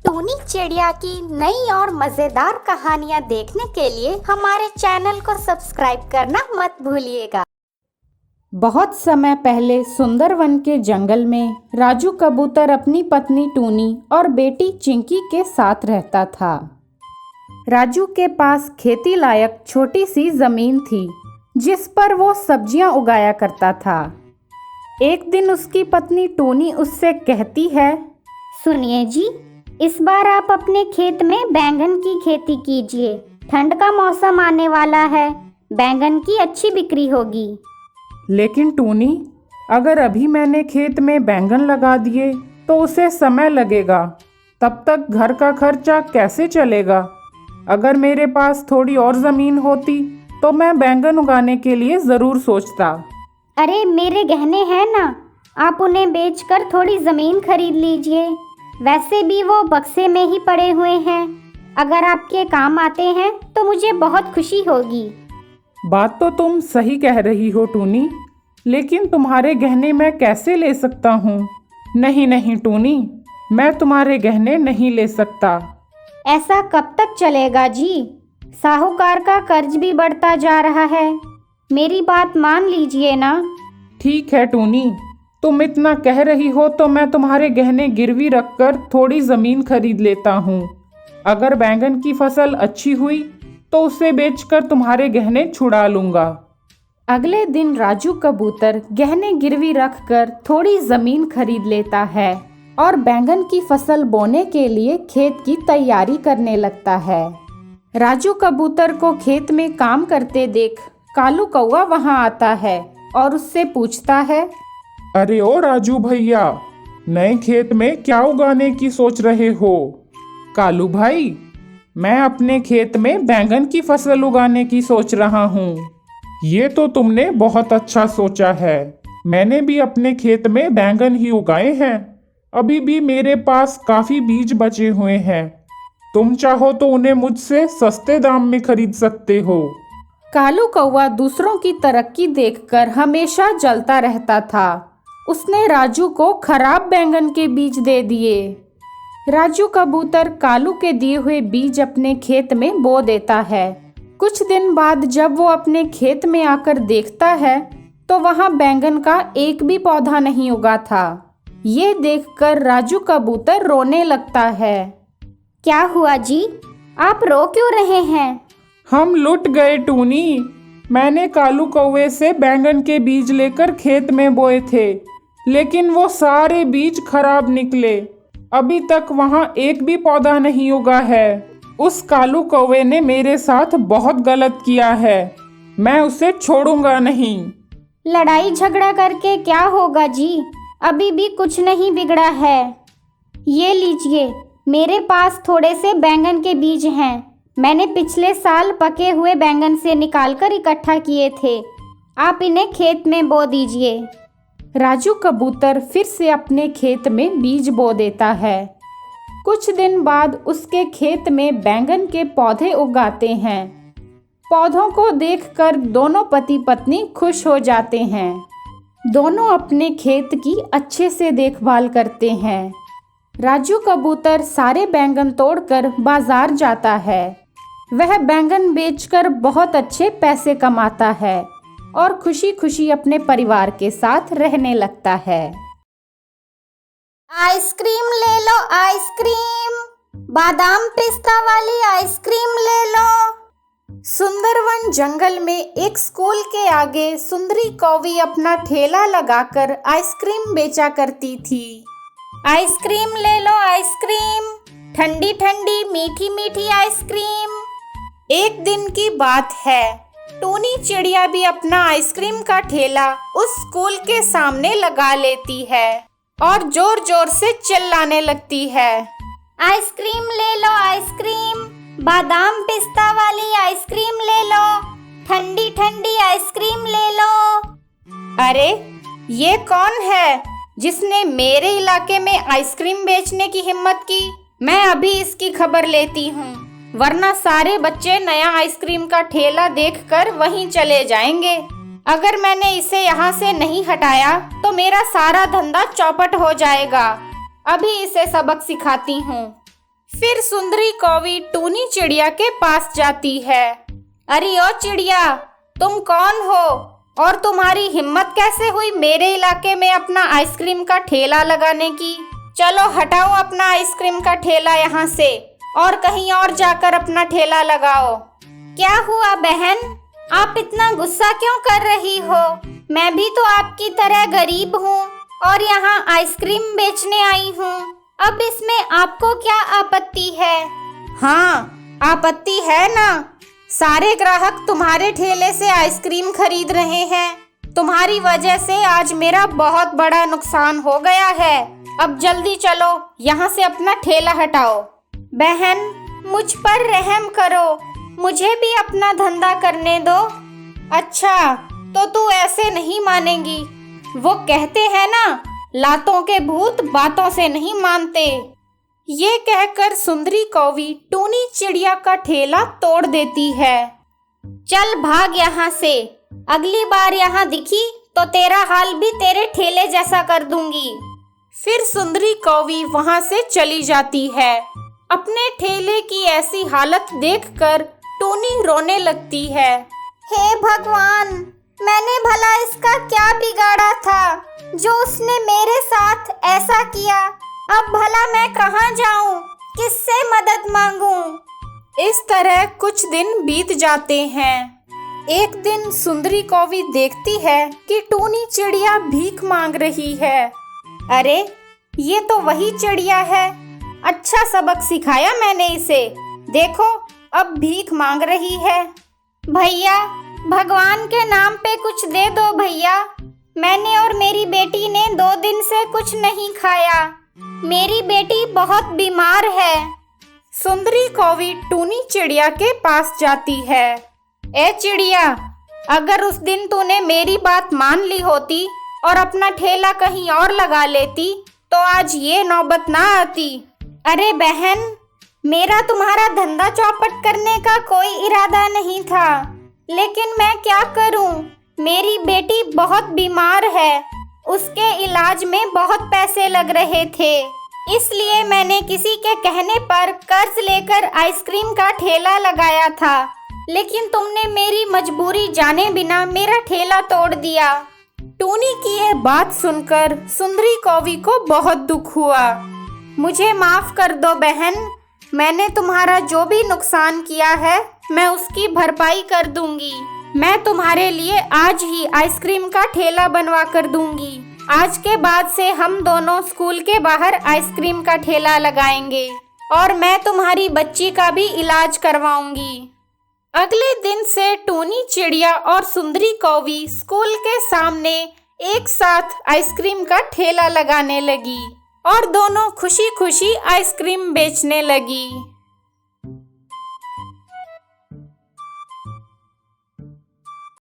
टूनी चिड़िया की नई और मजेदार कहानियाँ देखने के लिए हमारे चैनल को सब्सक्राइब करना मत भूलिएगा। बहुत समय पहले सुंदरवन के जंगल में राजू कबूतर अपनी पत्नी टूनी और बेटी चिंकी के साथ रहता था। राजू के पास खेती लायक छोटी सी जमीन थी जिस पर वो सब्जियां उगाया करता था। एक दिन उसकी पत्नी टूनी उससे कहती है, सुनिए जी, इस बार आप अपने खेत में बैंगन की खेती कीजिए। ठंड का मौसम आने वाला है, बैंगन की अच्छी बिक्री होगी। लेकिन टूनी, अगर अभी मैंने खेत में बैंगन लगा दिए तो उसे समय लगेगा, तब तक घर का खर्चा कैसे चलेगा? अगर मेरे पास थोड़ी और ज़मीन होती तो मैं बैंगन उगाने के लिए ज़रूर सोचता। अरे मेरे गहने हैं ना, आप उन्हें बेचकर थोड़ी ज़मीन खरीद लीजिए। वैसे भी वो बक्से में ही पड़े हुए हैं। अगर आपके काम आते हैं तो मुझे बहुत खुशी होगी। बात तो तुम सही कह रही हो टूनी, लेकिन तुम्हारे गहने मैं कैसे ले सकता हूँ? नहीं नहीं टूनी, मैं तुम्हारे गहने नहीं ले सकता। ऐसा कब तक चलेगा जी? साहूकार का कर्ज भी बढ़ता जा रहा है। मेरी बात मान लीजिए ना। ठीक है टूनी, तुम इतना कह रही हो तो मैं तुम्हारे गहने गिरवी रखकर थोड़ी ज़मीन खरीद लेता हूँ। अगर बैंगन की फसल अच्छी हुई तो उसे बेचकर तुम्हारे गहने छुड़ा लूँगा। अगले दिन राजू कबूतर गहने गिरवी रखकर थोड़ी ज़मीन खरीद लेता है और बैंगन की फसल बोने के लिए खेत की तैयारी करने लगता है। राजू कबूतर को खेत में काम करते देख कालू कौवा वहाँ आता है और उससे पूछता है, अरे ओ राजू भैया, नए खेत में क्या उगाने की सोच रहे हो? कालू भाई, मैं अपने खेत में बैंगन की फसल उगाने की सोच रहा हूँ। ये तो तुमने बहुत अच्छा सोचा है। मैंने भी अपने खेत में बैंगन ही उगाए हैं। अभी भी मेरे पास काफी बीज बचे हुए हैं। तुम चाहो तो उन्हें मुझसे सस्ते दाम में खरीद सकते हो। कालू कौवा दूसरों की तरक्की देखकर हमेशा जलता रहता था। उसने राजू को खराब बैंगन के बीज दे दिए। राजू कबूतर कालू के दिए हुए बीज अपने खेत में बो देता है। कुछ दिन बाद जब वो अपने खेत में आकर देखता है तो वहाँ बैंगन का एक भी पौधा नहीं उगा था। ये देखकर राजू कबूतर रोने लगता है। क्या हुआ जी? आप रो क्यों रहे हैं? हम लुट गए टूनी। मैंने कालू कौवे से बैंगन के बीज लेकर खेत में बोए थे, लेकिन वो सारे बीज खराब निकले। अभी तक वहाँ एक भी पौधा नहीं उगा है। उस कालू कौवे ने मेरे साथ बहुत गलत किया है। मैं उसे छोड़ूंगा नहीं। लड़ाई झगड़ा करके क्या होगा जी? अभी भी कुछ नहीं बिगड़ा है। ये लीजिए, मेरे पास थोड़े से बैंगन के बीज हैं। मैंने पिछले साल पके हुए बैंगन से निकालकर इकट्ठा किए थे। आप इन्हें खेत में बो दीजिए। राजू कबूतर फिर से अपने खेत में बीज बो देता है। कुछ दिन बाद उसके खेत में बैंगन के पौधे उगाते हैं। पौधों को देखकर दोनों पति पत्नी खुश हो जाते हैं। दोनों अपने खेत की अच्छे से देखभाल करते हैं। राजू कबूतर सारे बैंगन तोड़कर बाजार जाता है। वह बैंगन बेचकर बहुत अच्छे पैसे कमाता है और खुशी खुशी अपने परिवार के साथ रहने लगता है। आइसक्रीम ले लो, आइसक्रीम, बादाम पिस्ता वाली आइसक्रीम ले लो। सुंदरवन जंगल में एक स्कूल के आगे सुंदरी कौवी अपना ठेला लगाकर आइसक्रीम बेचा करती थी। आइसक्रीम ले लो, आइसक्रीम, ठंडी ठंडी मीठी मीठी आइसक्रीम। एक दिन की बात है, टूनी चिड़िया भी अपना आइसक्रीम का ठेला उस स्कूल के सामने लगा लेती है और जोर जोर से चिल्लाने लगती है। आइसक्रीम ले लो, आइसक्रीम, बादाम पिस्ता वाली आइसक्रीम ले लो, ठंडी ठंडी आइसक्रीम ले लो। अरे ये कौन है जिसने मेरे इलाके में आइसक्रीम बेचने की हिम्मत की? मैं अभी इसकी खबर लेती हूँ, वरना सारे बच्चे नया आइसक्रीम का ठेला देखकर वहीं चले जाएंगे। अगर मैंने इसे यहाँ से नहीं हटाया तो मेरा सारा धंधा चौपट हो जाएगा। अभी इसे सबक सिखाती हूँ। फिर सुंदरी कौवी टूनी चिड़िया के पास जाती है। अरे ओ चिड़िया, तुम कौन हो और तुम्हारी हिम्मत कैसे हुई मेरे इलाके में अपना आइसक्रीम का ठेला लगाने की? चलो हटाओ अपना आइसक्रीम का ठेला यहाँ से और कहीं और जाकर अपना ठेला लगाओ। क्या हुआ बहन, आप इतना गुस्सा क्यों कर रही हो? मैं भी तो आपकी तरह गरीब हूँ और यहाँ आइसक्रीम बेचने आई हूँ। अब इसमें आपको क्या आपत्ति है? हाँ, आपत्ति है ना। सारे ग्राहक तुम्हारे ठेले से आइसक्रीम खरीद रहे हैं। तुम्हारी वजह से आज मेरा बहुत बड़ा नुकसान हो गया है। अब जल्दी चलो, यहाँ से अपना ठेला हटाओ। बहन, मुझ पर रहम करो, मुझे भी अपना धंधा करने दो। अच्छा, तो तू ऐसे नहीं मानेगी। वो कहते हैं ना, लातों के भूत बातों से नहीं मानते। ये कहकर सुंदरी कौवी टूनी चिड़िया का ठेला तोड़ देती है। चल भाग यहाँ से, अगली बार यहाँ दिखी तो तेरा हाल भी तेरे ठेले जैसा कर दूंगी। फिर सुंदरी कौवी वहां से चली जाती है। अपने ठेले की ऐसी हालत देखकर टूनी रोने लगती है। हे भगवान, मैंने भला इसका क्या बिगाड़ा था जो उसने मेरे साथ ऐसा किया? अब भला मैं कहाँ जाऊं, किससे मदद मांगूं? इस तरह कुछ दिन बीत जाते हैं। एक दिन सुंदरी कौवी देखती है कि टूनी चिड़िया भीख मांग रही है। अरे, ये तो वही चिड़िया है। अच्छा सबक सिखाया मैंने इसे। देखो, अब भीख मांग रही है। भैया, भगवान के नाम पे कुछ दे दो भैया। मैंने और मेरी बेटी ने 2 दिन से कुछ नहीं खाया। मेरी बेटी बहुत बीमार है। सुंदरी कौवी टूनी चिड़िया के पास जाती है। ए चिड़िया, अगर उस दिन तूने मेरी बात मान ली होती और अपना ठेला कहीं और लगा लेती तो आज ये नौबत ना आती। अरे बहन, मेरा तुम्हारा धंधा चौपट करने का कोई इरादा नहीं था, लेकिन मैं क्या करूं? मेरी बेटी बहुत बीमार है, उसके इलाज में बहुत पैसे लग रहे थे, इसलिए मैंने किसी के कहने पर कर्ज लेकर आइसक्रीम का ठेला लगाया था। लेकिन तुमने मेरी मजबूरी जाने बिना मेरा ठेला तोड़ दिया। टूनी की यह बात सुनकर सुंदरी कौवी को बहुत दुख हुआ। मुझे माफ कर दो बहन, मैंने तुम्हारा जो भी नुकसान किया है मैं उसकी भरपाई कर दूंगी। मैं तुम्हारे लिए आज ही आइसक्रीम का ठेला बनवा कर दूंगी। आज के बाद से हम दोनों स्कूल के बाहर आइसक्रीम का ठेला लगाएंगे और मैं तुम्हारी बच्ची का भी इलाज करवाऊंगी। अगले दिन से टूनी चिड़िया और सुंदरी कौवी स्कूल के सामने एक साथ आइसक्रीम का ठेला लगाने लगी और दोनों खुशी खुशी आइसक्रीम बेचने लगी।